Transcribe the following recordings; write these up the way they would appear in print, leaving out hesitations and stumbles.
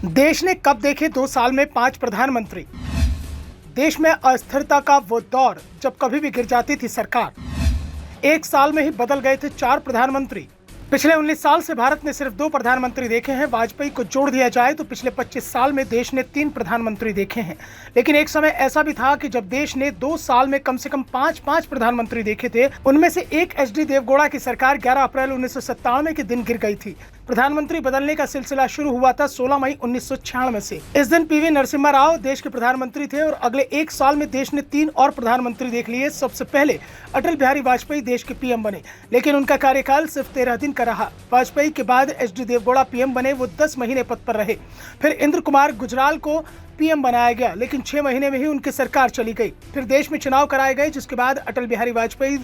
देश ने कब देखे 2 साल में 5 प्रधानमंत्री। देश में अस्थिरता का वो दौर जब कभी भी गिर जाती थी सरकार। 1 साल में ही बदल गए थे 4 प्रधानमंत्री। पिछले 19 साल से भारत ने सिर्फ 2 प्रधानमंत्री देखे हैं। वाजपेयी को जोड़ दिया जाए तो पिछले 25 साल में देश ने 3 प्रधानमंत्री देखे हैं। लेकिन एक समय ऐसा भी था कि जब देश ने 2 साल में कम से कम 5 प्रधानमंत्री देखे थे। उनमें से एक एचडी देवगौड़ा की सरकार 11 अप्रैल 1997 के दिन गिर गई थी। प्रधानमंत्री बदलने का सिलसिला शुरू हुआ था 16 मई 1996 से। इस दिन पीवी नरसिम्हा राव देश के प्रधानमंत्री थे और अगले 1 साल में देश ने 3 और प्रधानमंत्री देख लिए। सबसे पहले अटल बिहारी वाजपेयी देश के पीएम बने, लेकिन उनका कार्यकाल सिर्फ 13 दिन का रहा। वाजपेयी के बाद एचडी देवगौड़ा पीएम बने। वो 10 महीने पद पर रहे। फिर इंद्र कुमार गुजराल को पीएम बनाया गया, लेकिन 6 महीने में ही उनकी सरकार चली गई। फिर देश में चुनाव कराए गए, जिसके बाद अटल बिहारी वाजपेयी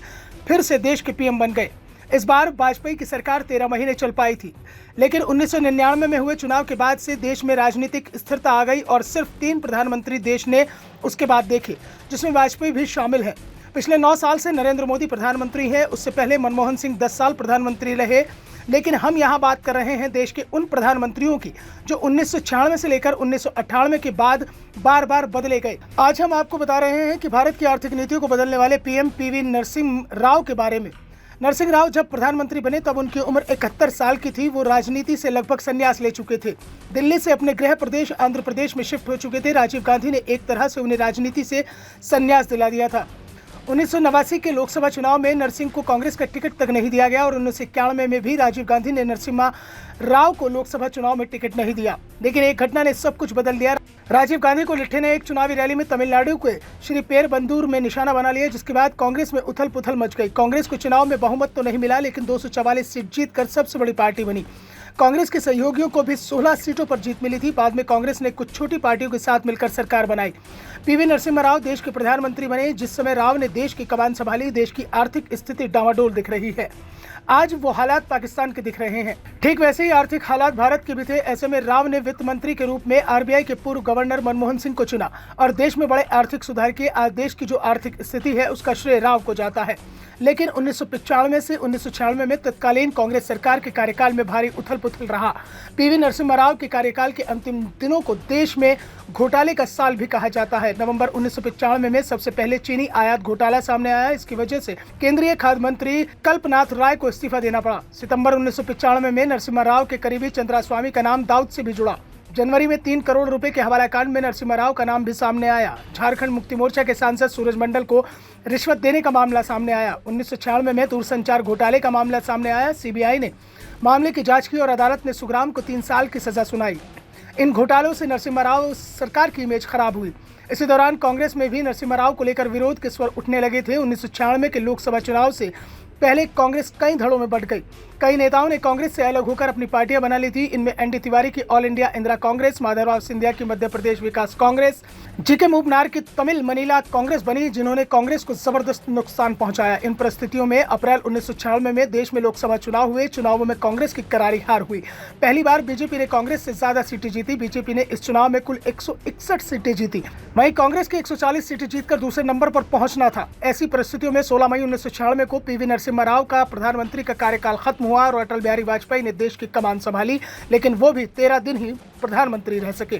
फिर से देश के पीएम बन गए। इस बार वाजपेयी की सरकार 13 महीने चल पाई थी, लेकिन 1999 में हुए चुनाव के बाद से देश में राजनीतिक स्थिरता आ गई और सिर्फ 3 प्रधानमंत्री देश ने उसके बाद देखे, जिसमें वाजपेयी भी शामिल है। पिछले 9 साल से नरेंद्र मोदी प्रधानमंत्री हैं। उससे पहले मनमोहन सिंह 10 साल प्रधानमंत्री रहे। लेकिन हम यहाँ बात कर रहे हैं देश के उन प्रधानमंत्रियों की जो 1996 से लेकर 1998 के बाद बार बार बदले गए। आज हम आपको बता रहे हैं कि भारत की आर्थिक नीतियों को बदलने वाले पीएम पीवी नरसिम्हा राव के बारे में। नरसिम्हा राव जब प्रधानमंत्री बने तब उनकी उम्र 71 साल की थी। वो राजनीति से लगभग संन्यास ले चुके थे। दिल्ली से अपने गृह प्रदेश आंध्र प्रदेश में शिफ्ट हो चुके थे। राजीव गांधी ने एक तरह से उन्हें राजनीति से संन्यास दिला दिया था। 1989 के लोकसभा चुनाव में नरसिंह को कांग्रेस का टिकट तक नहीं दिया गया और 1991 में भी राजीव गांधी ने नरसिम्हा राव को लोकसभा चुनाव में टिकट नहीं दिया। लेकिन एक घटना ने सब कुछ बदल दिया। राजीव गांधी को लिट्ठे ने एक चुनावी रैली में तमिलनाडु के श्री पेरबंदूर में निशाना बना लिया, जिसके बाद कांग्रेस में उथल पुथल मच गई। कांग्रेस को चुनाव में बहुमत तो नहीं मिला, लेकिन 244 सीट जीतकर सबसे बड़ी पार्टी बनी। कांग्रेस के सहयोगियों को भी 16 सीटों पर जीत मिली थी। बाद में कांग्रेस ने कुछ छोटी पार्टियों के साथ मिलकर सरकार बनाई। पीवी नरसिम्हा राव देश के प्रधानमंत्री बने। जिस समय राव ने देश की कमान संभाली, देश की आर्थिक स्थिति डामाडोल दिख रही है। आज वो हालात पाकिस्तान के दिख रहे हैं। ठीक वैसे ही आर्थिक हालात भारत के भी थे। ऐसे में राव ने वित्त मंत्री के रूप में आरबीआई के पूर्व गवर्नर मनमोहन सिंह को चुना और देश में बड़े आर्थिक सुधार किए। आज देश की जो आर्थिक स्थिति है उसका श्रेय राव को जाता है। लेकिन 1995 से 1996 में तत्कालीन कांग्रेस सरकार के कार्यकाल में भारी उथल पुथल रहा। पीवी नरसिम्हा राव के कार्यकाल के अंतिम दिनों को देश में घोटाले का साल भी कहा जाता है। नवंबर 1995 में सबसे पहले चीनी आयात घोटाला सामने आया। इसकी वजह से केंद्रीय खाद्य मंत्री कल्पनाथ राय को इस्तीफा देना पड़ा। सितंबर 1995 में नरसिम्हा राव के करीबी चंद्रास्वामी का नाम दाऊद से भी जुड़ा। जनवरी में 3 करोड़ रुपए के हवाला कांड में नरसिम्हा राव का नाम भी सामने आया। झारखंड मुक्ति मोर्चा के सांसद सूरज मंडल को रिश्वत देने का मामला सामने आया। 1996 में दूरसंचार घोटाले का मामला सामने आया। सीबीआई ने मामले की जांच की और अदालत ने सुग्राम को 3 साल की सजा सुनाई। इन घोटालों से नरसिम्हा राव सरकार की इमेज खराब हुई। इसी दौरान कांग्रेस में भी नरसिम्हा राव को लेकर विरोध के स्वर उठने लगे थे। 1996 के लोकसभा चुनाव से पहले कांग्रेस कई धड़ों में बंट गई। कई नेताओं ने कांग्रेस से अलग होकर अपनी पार्टियां बना ली थी। इनमें एनडी तिवारी की ऑल इंडिया इंदिरा कांग्रेस, माधवराव सिंधिया की मध्य प्रदेश विकास कांग्रेस, जीके मूवनार की तमिल मनीला कांग्रेस बनी, जिन्होंने कांग्रेस को जबरदस्त नुकसान पहुंचाया। इन परिस्थितियों में अप्रैल 1996 में देश में लोकसभा चुनाव हुए। चुनावों में कांग्रेस की करारी हार हुई। पहली बार बीजेपी ने कांग्रेस से ज्यादा सीटें जीती। बीजेपी ने इस चुनाव में कुल 161 सीटें जीती। वहीं कांग्रेस के 140 सीटें जीतकर दूसरे नंबर पर पहुंचना था। ऐसी परिस्थितियों में 16 मई 1996 को पीवी नरसिम्हा राव का प्रधानमंत्री का कार्यकाल खत्म हुआ और अटल बिहारी वाजपेयी ने देश की कमान संभाली, लेकिन वो भी 13 दिन ही प्रधानमंत्री रह सके।